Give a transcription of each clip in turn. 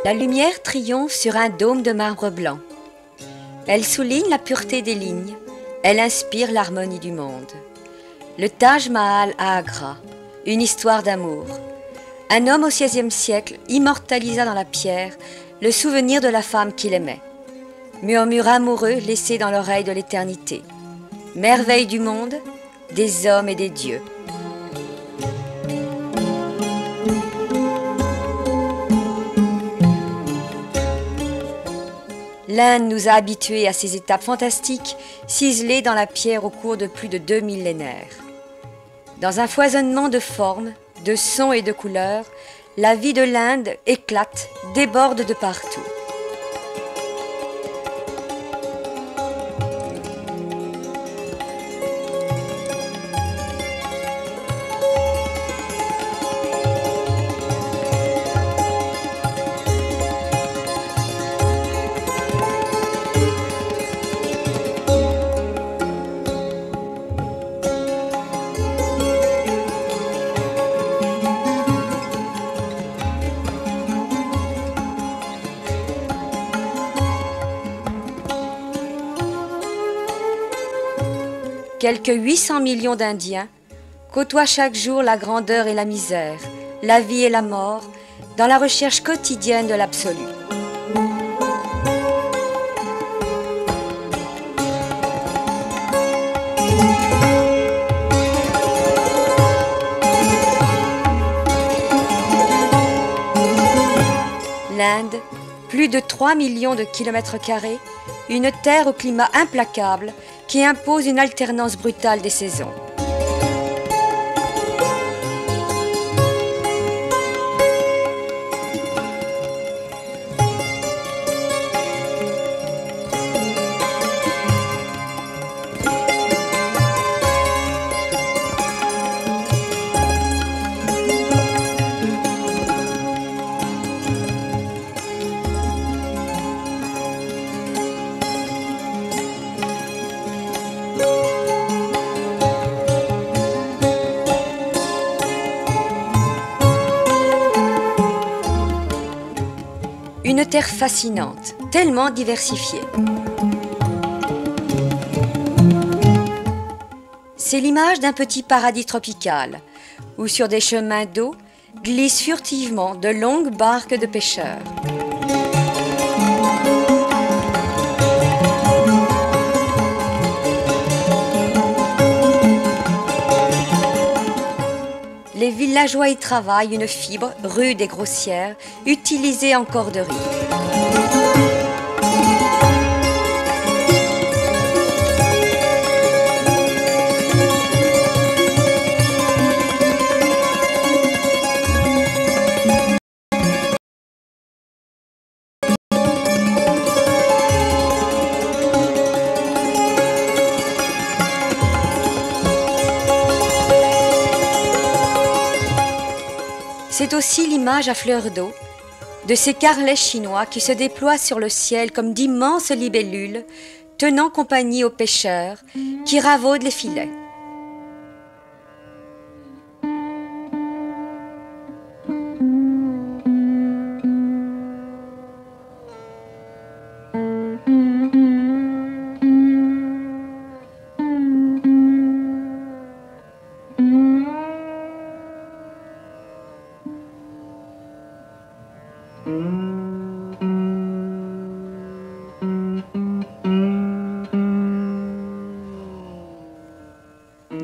La lumière triomphe sur un dôme de marbre blanc. Elle souligne la pureté des lignes. Elle inspire l'harmonie du monde. Le Taj Mahal à Agra, une histoire d'amour. Un homme au XVIe siècle immortalisa dans la pierre le souvenir de la femme qu'il aimait. Murmure amoureux laissé dans l'oreille de l'éternité. Merveille du monde, des hommes et des dieux. L'Inde nous a habitués à ces étapes fantastiques, ciselées dans la pierre au cours de plus de 2 millénaires. Dans un foisonnement de formes, de sons et de couleurs, la vie de l'Inde éclate, déborde de partout. Quelques 800 millions d'Indiens côtoient chaque jour la grandeur et la misère, la vie et la mort, dans la recherche quotidienne de l'absolu. L'Inde, plus de 3 millions de kilomètres carrés, une terre au climat implacable qui impose une alternance brutale des saisons. Une terre fascinante, tellement diversifiée. C'est l'image d'un petit paradis tropical, où sur des chemins d'eau glissent furtivement de longues barques de pêcheurs. Les villageois y travaillent une fibre rude et grossière, utilisée en corderie. C'est aussi l'image à fleur d'eau de ces carrelets chinois qui se déploient sur le ciel comme d'immenses libellules, tenant compagnie aux pêcheurs qui ravaudent les filets.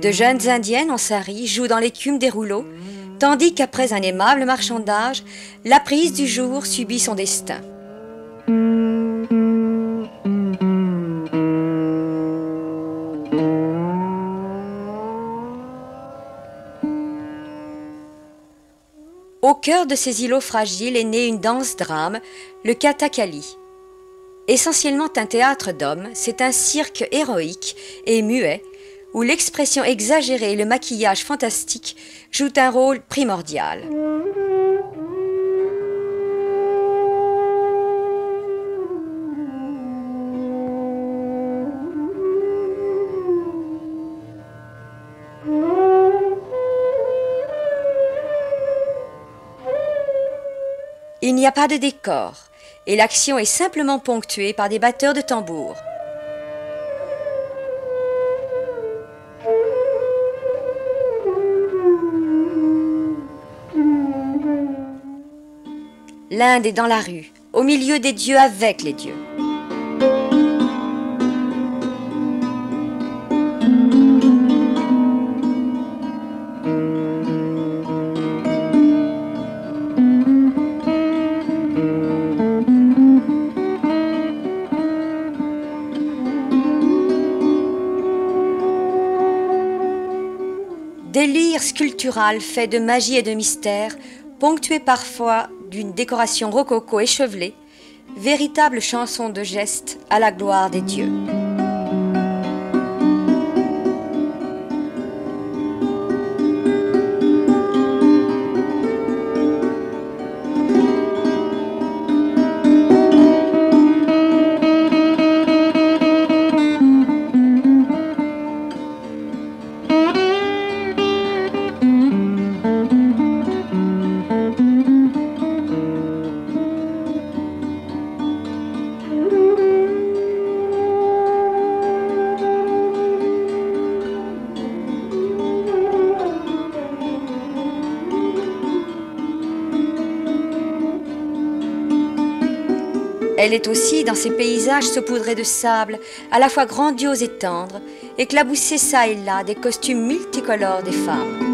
De jeunes indiennes en sari jouent dans l'écume des rouleaux, tandis qu'après un aimable marchandage, la prise du jour subit son destin. Au cœur de ces îlots fragiles est née une danse-drame, le Kathakali. Essentiellement un théâtre d'hommes, c'est un cirque héroïque et muet, où l'expression exagérée et le maquillage fantastique jouent un rôle primordial. Il n'y a pas de décor et l'action est simplement ponctuée par des batteurs de tambour. L'Inde est dans la rue, au milieu des dieux avec les dieux. Délire sculptural fait de magie et de mystère, ponctué parfois d'une décoration rococo échevelée, véritable chanson de geste à la gloire des dieux. Elle est aussi dans ces paysages saupoudrés de sable, à la fois grandioses et tendres, éclaboussés çà et là des costumes multicolores des femmes.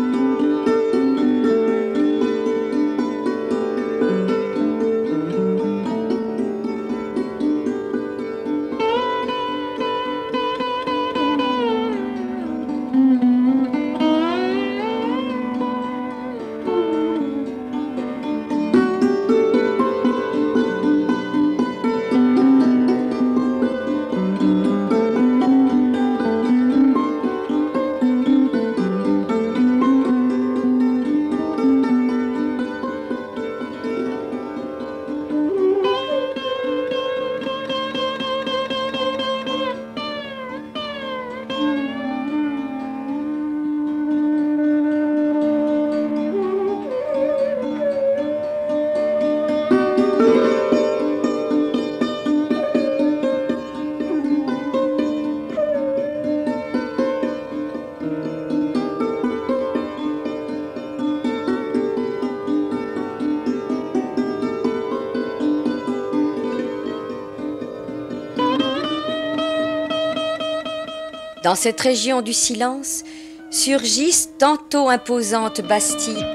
Dans cette région du silence surgissent tantôt imposantes bastilles,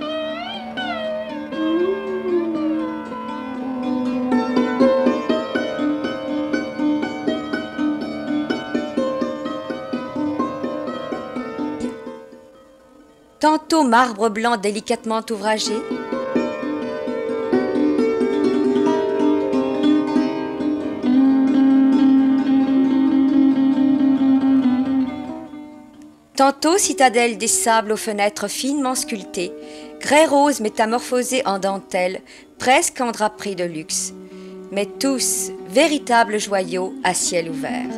tantôt marbre blanc délicatement ouvragé, tantôt citadelle des sables aux fenêtres finement sculptées, grès rose métamorphosé en dentelle, presque en draperie de luxe, mais tous véritables joyaux à ciel ouvert.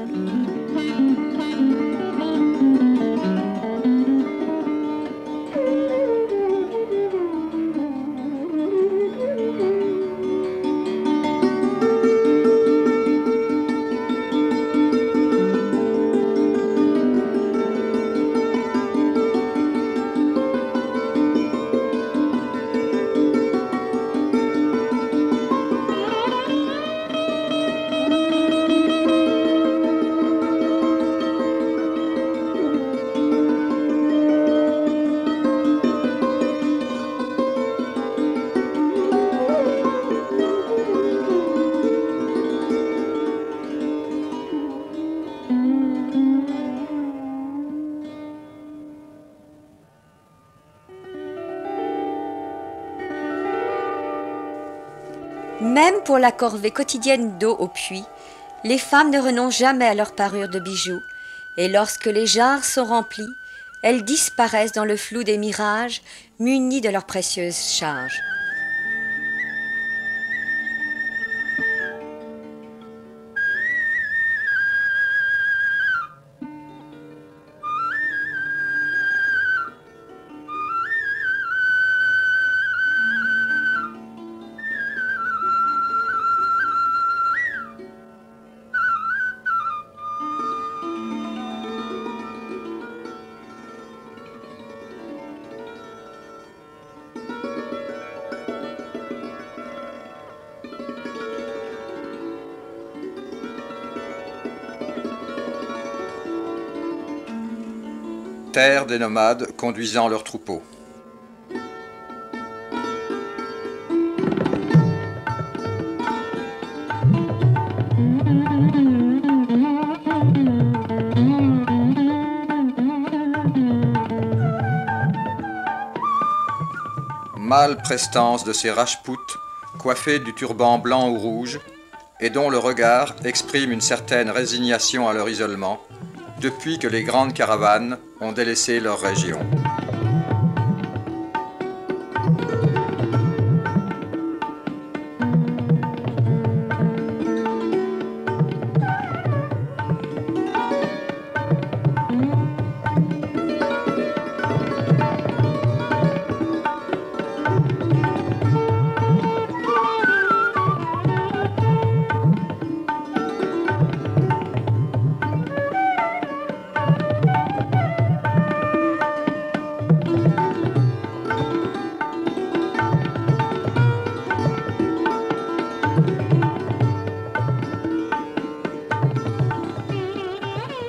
Même pour la corvée quotidienne d'eau au puits, les femmes ne renoncent jamais à leur parure de bijoux, et lorsque les jarres sont remplies, elles disparaissent dans le flou des mirages, munies de leurs précieuses charges. Terre des nomades conduisant leurs troupeaux. Mâle prestance de ces Rajpouts coiffés du turban blanc ou rouge et dont le regard exprime une certaine résignation à leur isolement depuis que les grandes caravanes ont délaissé leur région.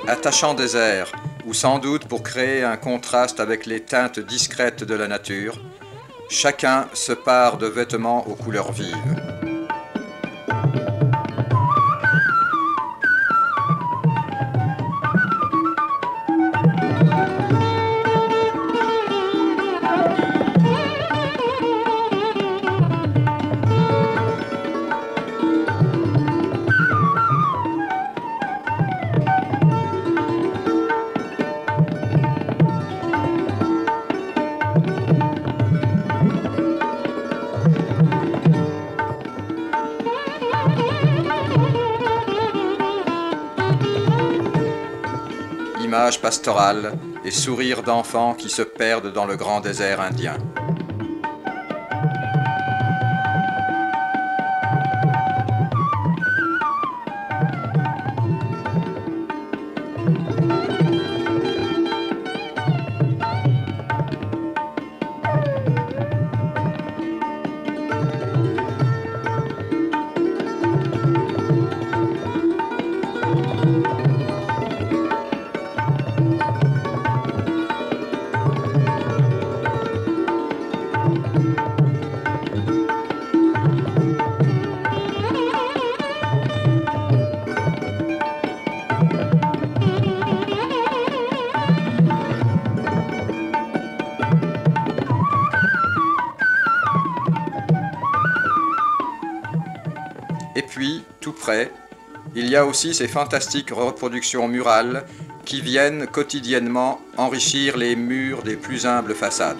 Attachant désert, ou sans doute pour créer un contraste avec les teintes discrètes de la nature, chacun se pare de vêtements aux couleurs vives. Images pastorales et sourires d'enfants qui se perdent dans le grand désert indien. Et puis, tout près, il y a aussi ces fantastiques reproductions murales qui viennent quotidiennement enrichir les murs des plus humbles façades.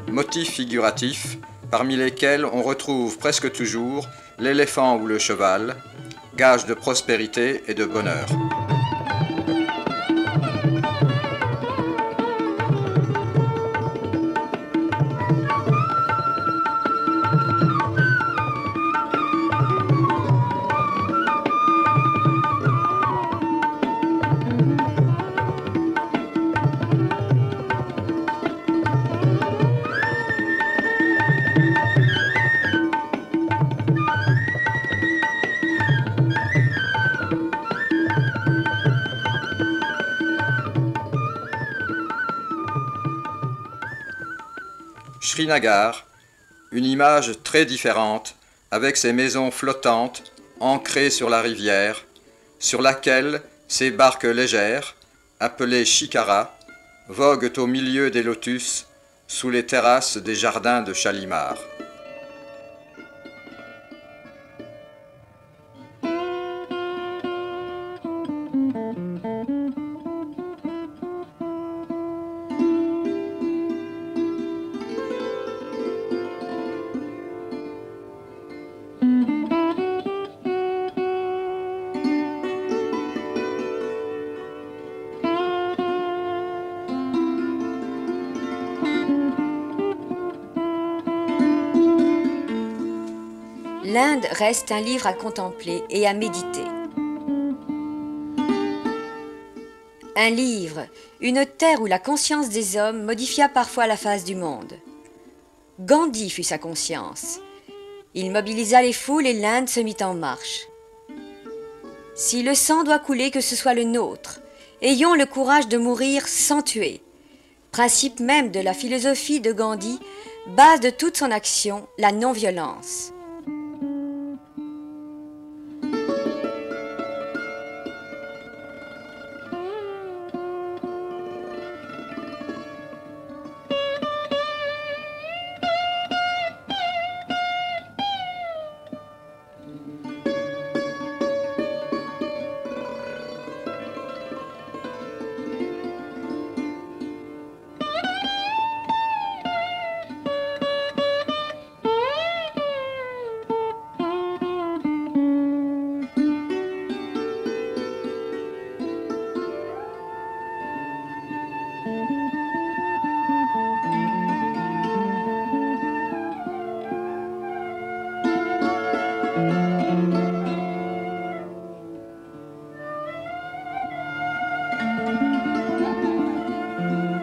Motifs figuratifs, parmi lesquels on retrouve presque toujours l'éléphant ou le cheval, gage de prospérité et de bonheur. Srinagar, une image très différente, avec ses maisons flottantes, ancrées sur la rivière, sur laquelle ces barques légères, appelées shikaras, voguent au milieu des lotus, sous les terrasses des jardins de Shalimar. L'Inde reste un livre à contempler et à méditer. Un livre, une terre où la conscience des hommes modifia parfois la face du monde. Gandhi fut sa conscience. Il mobilisa les foules et l'Inde se mit en marche. Si le sang doit couler, que ce soit le nôtre. Ayons le courage de mourir sans tuer. Principe même de la philosophie de Gandhi, base de toute son action, la non-violence.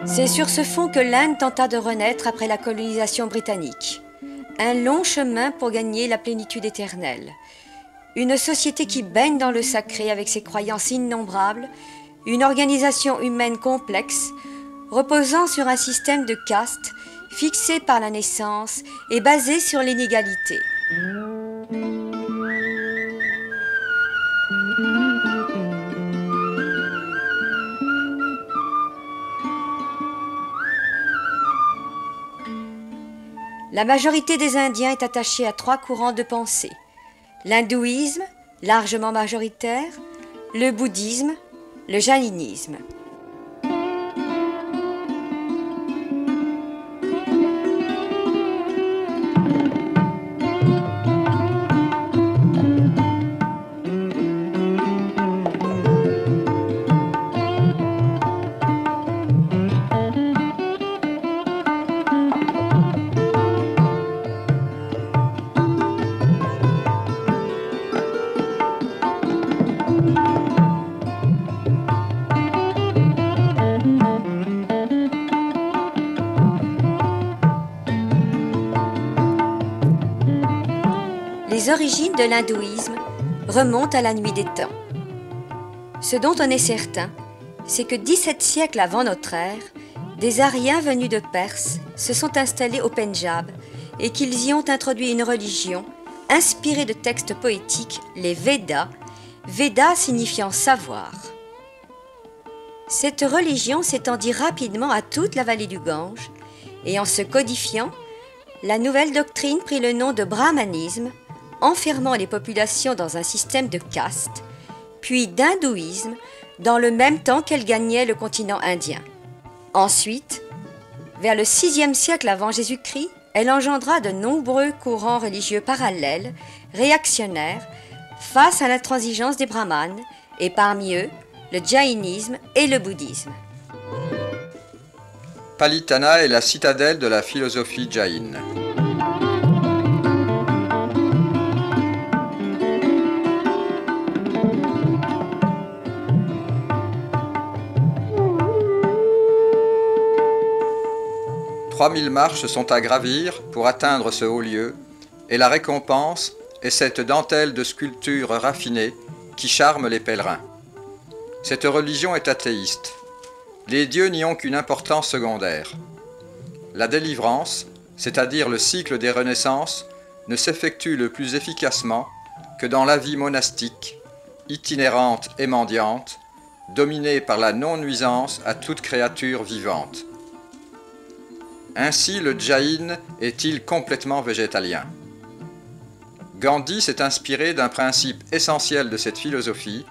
C'est sur ce fond que l'Inde tenta de renaître après la colonisation britannique. Un long chemin pour gagner la plénitude éternelle. Une société qui baigne dans le sacré avec ses croyances innombrables, une organisation humaine complexe, reposant sur un système de castes fixé par la naissance et basé sur l'inégalité. La majorité des Indiens est attachée à 3 courants de pensée. L'hindouisme, largement majoritaire, le bouddhisme, le jainisme. Les origines de l'hindouisme remontent à la nuit des temps. Ce dont on est certain, c'est que 17 siècles avant notre ère, des Aryens venus de Perse se sont installés au Pendjab et qu'ils y ont introduit une religion inspirée de textes poétiques, les Védas, Védas signifiant savoir. Cette religion s'étendit rapidement à toute la vallée du Gange et en se codifiant, la nouvelle doctrine prit le nom de brahmanisme, enfermant les populations dans un système de castes, puis d'hindouisme, dans le même temps qu'elle gagnait le continent indien. Ensuite, vers le VIe siècle avant Jésus-Christ, elle engendra de nombreux courants religieux parallèles, réactionnaires, face à l'intransigeance des brahmanes, et parmi eux, le jainisme et le bouddhisme. Palitana est la citadelle de la philosophie jaïne. « 3000 marches sont à gravir pour atteindre ce haut lieu, et la récompense est cette dentelle de sculptures raffinées qui charme les pèlerins. Cette religion est athéiste. Les dieux n'y ont qu'une importance secondaire. La délivrance, c'est-à-dire le cycle des renaissances, ne s'effectue le plus efficacement que dans la vie monastique, itinérante et mendiante, dominée par la non-nuisance à toute créature vivante. Ainsi le Jain est-il complètement végétalien. Gandhi s'est inspiré d'un principe essentiel de cette philosophie,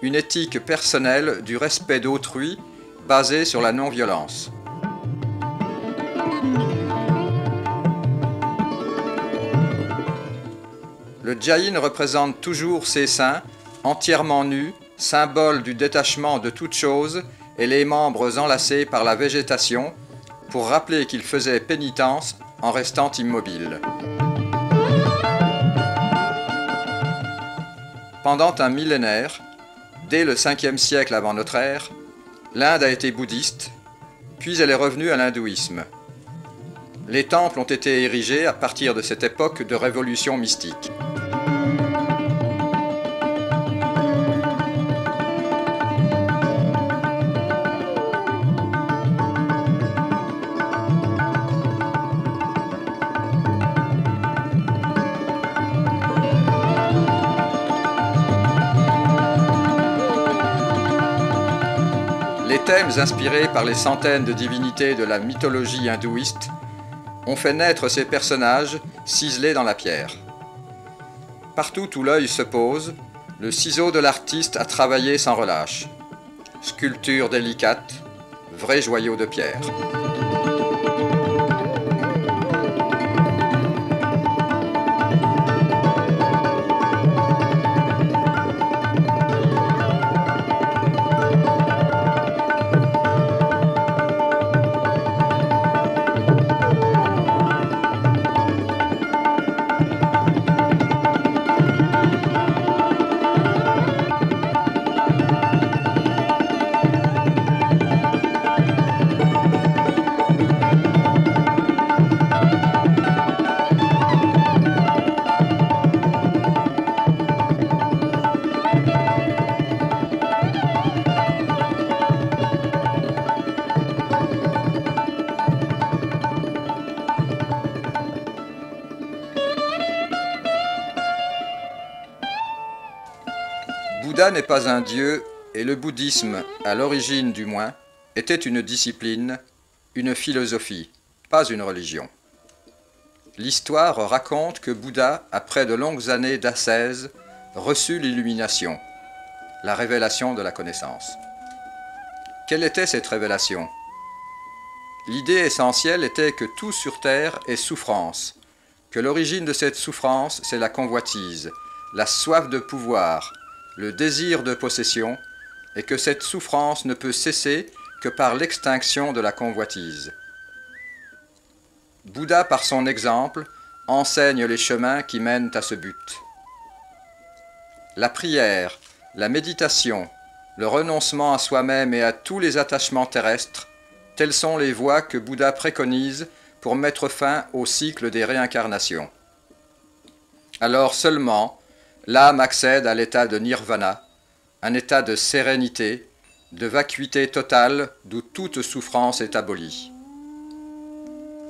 une éthique personnelle du respect d'autrui basée sur la non-violence. Le Jain représente toujours ses seins, entièrement nus, symbole du détachement de toute chose, et les membres enlacés par la végétation, pour rappeler qu'il faisait pénitence en restant immobile. Pendant un millénaire, dès le 5e siècle avant notre ère, l'Inde a été bouddhiste, puis elle est revenue à l'hindouisme. Les temples ont été érigés à partir de cette époque de révolution mystique. Les thèmes inspirés par les centaines de divinités de la mythologie hindouiste ont fait naître ces personnages ciselés dans la pierre. Partout où l'œil se pose, le ciseau de l'artiste a travaillé sans relâche. Sculpture délicate, vrai joyau de pierre. Bouddha n'est pas un dieu et le bouddhisme, à l'origine du moins, était une discipline, une philosophie, pas une religion. L'histoire raconte que Bouddha, après de longues années d'ascèse, reçut l'illumination, la révélation de la connaissance. Quelle était cette révélation? L'idée essentielle était que tout sur terre est souffrance, que l'origine de cette souffrance, c'est la convoitise, la soif de pouvoir, le désir de possession, et que cette souffrance ne peut cesser que par l'extinction de la convoitise. Bouddha, par son exemple, enseigne les chemins qui mènent à ce but. La prière, la méditation, le renoncement à soi-même et à tous les attachements terrestres, telles sont les voies que Bouddha préconise pour mettre fin au cycle des réincarnations. Alors seulement, l'âme accède à l'état de nirvana, un état de sérénité, de vacuité totale d'où toute souffrance est abolie.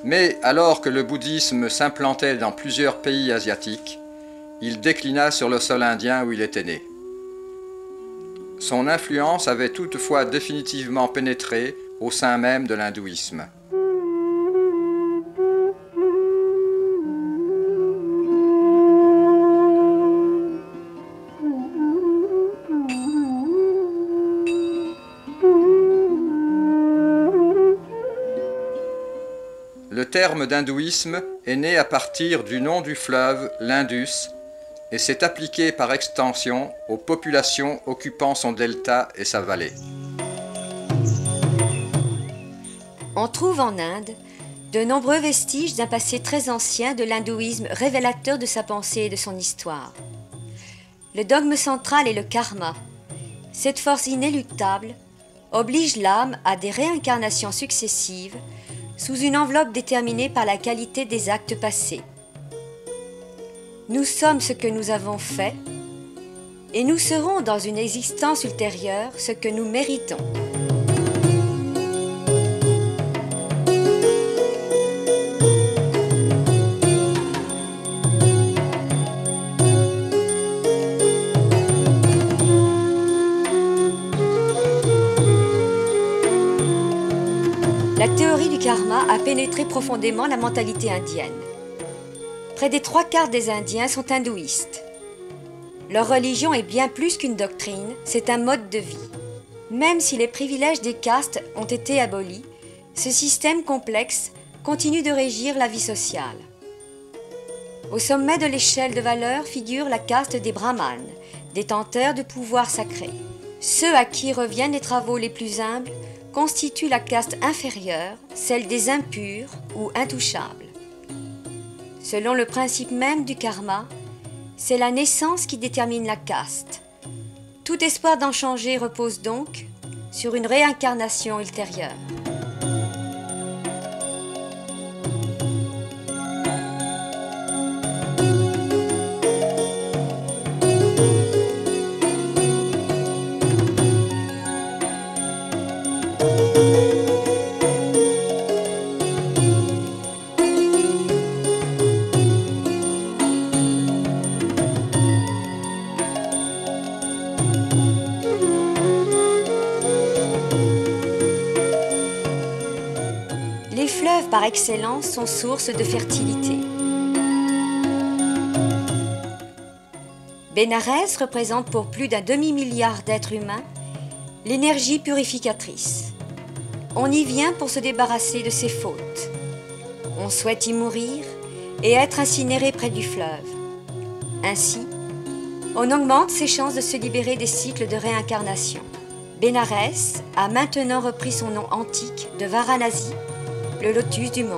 Mais alors que le bouddhisme s'implantait dans plusieurs pays asiatiques, il déclina sur le sol indien où il était né. Son influence avait toutefois définitivement pénétré au sein même de l'hindouisme. Le terme d'hindouisme est né à partir du nom du fleuve, l'Indus, et s'est appliqué par extension aux populations occupant son delta et sa vallée. On trouve en Inde de nombreux vestiges d'un passé très ancien de l'hindouisme révélateur de sa pensée et de son histoire. Le dogme central est le karma. Cette force inéluctable oblige l'âme à des réincarnations successives sous une enveloppe déterminée par la qualité des actes passés. Nous sommes ce que nous avons fait et nous serons dans une existence ultérieure ce que nous méritons. a pénétré profondément la mentalité indienne. Près des 3/4 des Indiens sont hindouistes. Leur religion est bien plus qu'une doctrine, c'est un mode de vie. Même si les privilèges des castes ont été abolis, ce système complexe continue de régir la vie sociale. Au sommet de l'échelle de valeur figure la caste des brahmanes, détenteurs de pouvoirs sacrés. Ceux à qui reviennent les travaux les plus humbles constituent la caste inférieure, celle des impurs ou intouchables. Selon le principe même du karma, c'est la naissance qui détermine la caste. Tout espoir d'en changer repose donc sur une réincarnation ultérieure. Les fleuves par excellence sont source de fertilité. Bénarès représente pour plus d'un demi-milliard d'êtres humains l'énergie purificatrice. On y vient pour se débarrasser de ses fautes. On souhaite y mourir et être incinéré près du fleuve. Ainsi, on augmente ses chances de se libérer des cycles de réincarnation. Bénarès a maintenant repris son nom antique de Varanasi, le lotus du monde.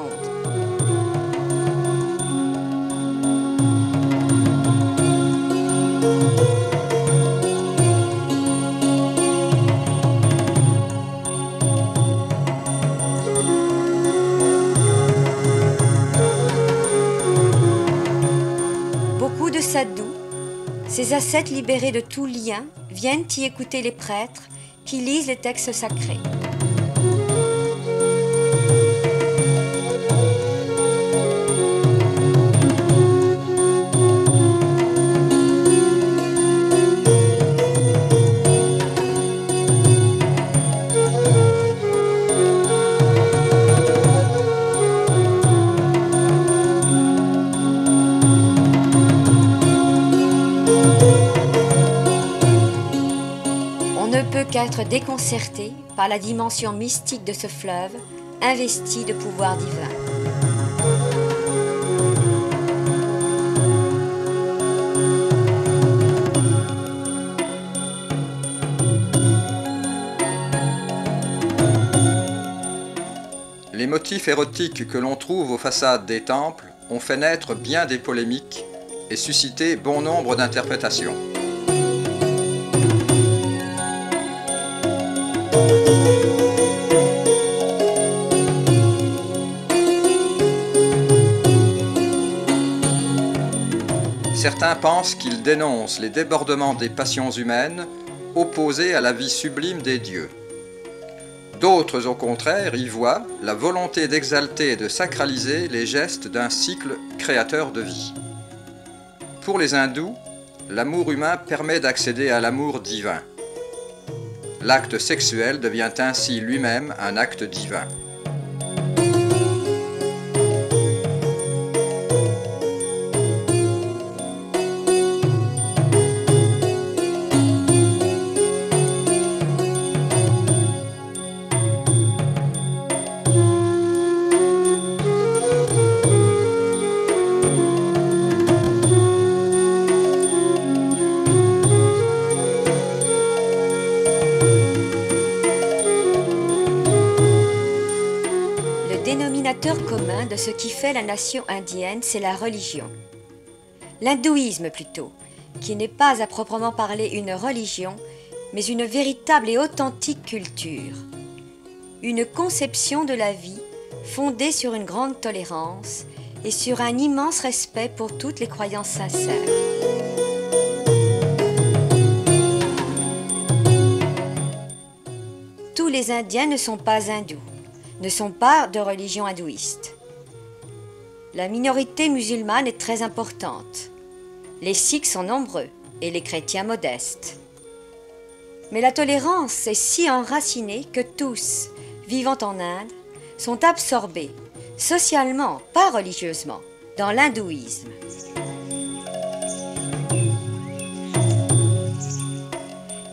Beaucoup de sadhus, ces ascètes libérés de tout lien, viennent y écouter les prêtres qui lisent les textes sacrés. Qu'être déconcerté par la dimension mystique de ce fleuve, investi de pouvoir divin. Les motifs érotiques que l'on trouve aux façades des temples ont fait naître bien des polémiques et suscité bon nombre d'interprétations. Certains pensent qu'ils dénoncent les débordements des passions humaines opposés à la vie sublime des dieux. D'autres, au contraire, y voient la volonté d'exalter et de sacraliser les gestes d'un cycle créateur de vie. Pour les hindous, l'amour humain permet d'accéder à l'amour divin. L'acte sexuel devient ainsi lui-même un acte divin. Dénominateur commun de ce qui fait la nation indienne, c'est la religion. L'hindouisme plutôt, qui n'est pas à proprement parler une religion, mais une véritable et authentique culture. Une conception de la vie fondée sur une grande tolérance et sur un immense respect pour toutes les croyances sincères. Tous les Indiens ne sont pas hindous, ne sont pas de religion hindouiste. La minorité musulmane est très importante. Les Sikhs sont nombreux et les chrétiens modestes. Mais la tolérance est si enracinée que tous, vivant en Inde, sont absorbés, socialement, pas religieusement, dans l'hindouisme.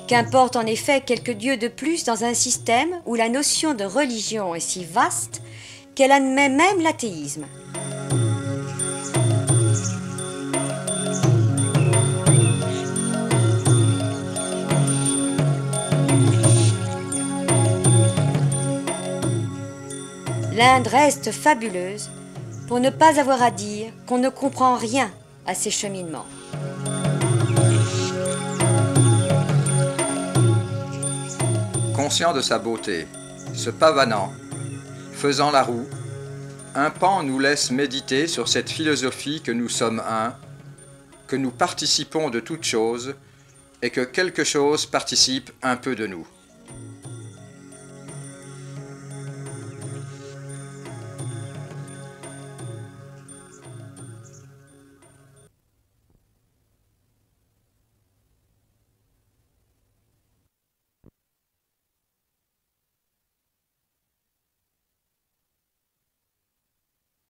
Qu'importe en effet quelques dieux de plus dans un système où la notion de religion est si vaste qu'elle admet même l'athéisme. L'Inde reste fabuleuse pour ne pas avoir à dire qu'on ne comprend rien à ces cheminements. Conscient de sa beauté, se pavanant, faisant la roue, un pan nous laisse méditer sur cette philosophie que nous sommes un, que nous participons de toute chose et que quelque chose participe un peu de nous.